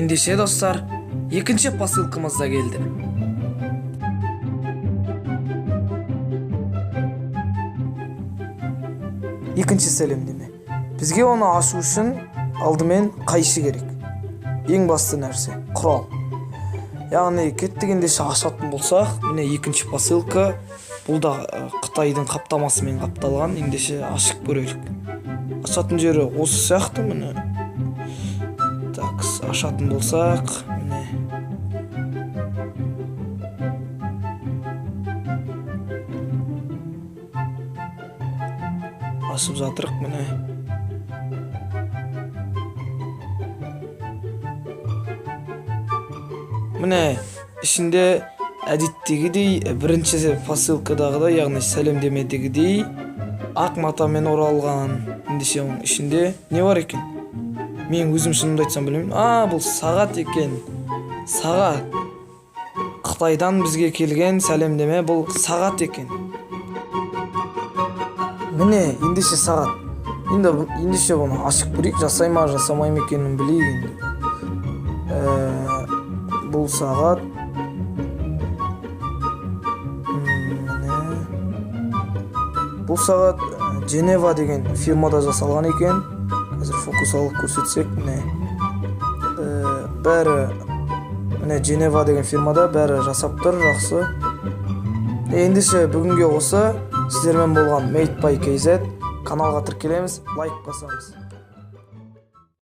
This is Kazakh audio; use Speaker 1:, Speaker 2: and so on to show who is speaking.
Speaker 1: Ендеше достар, екінші посылкамыз да келді. Екінші сәлемдеме. Бізге оны ашу үшін алдымен қайшы керек. Ең басты нәрсе құрал. Яғни кеттік ендеше ашатын болсақ, міне екінші посылка. Бұл да Қытайдың қаптамасымен қапталған. Ендеше ашып көрелік. Ашатын жері осы сияқты міне. Так, ашатын болсақ, міне. Ашып жатырық, міне. Міне, ішінде әдеттегідей бірінші посылкадағыдай, яғни сәлемдемедегідей ақ матамен оралған. Ендеше оның ішінде не бар екен? Мен өзім шынымды айтсам білмеймін. Бұл сағат екен. Сағат. Қытайдан бізге келген сәлемдеме, бұл сағат екен. Міне, ендеше сағат. Ендеше бұны ашып көрейік, жасай ма, жасамай ма екенін білейік енді. Бұл сағат. Бұл сағат Женева деген фирмада жасалған екен. Қазір фокус алып көрсетсек, міне. Бәрі міне Женева деген фирмада бәрі жасап тұр, жақсы. Ендеше бүгінге осы. Сіздермен болған Made by KZ. Каналға тіркелеміз, лайк басамыз.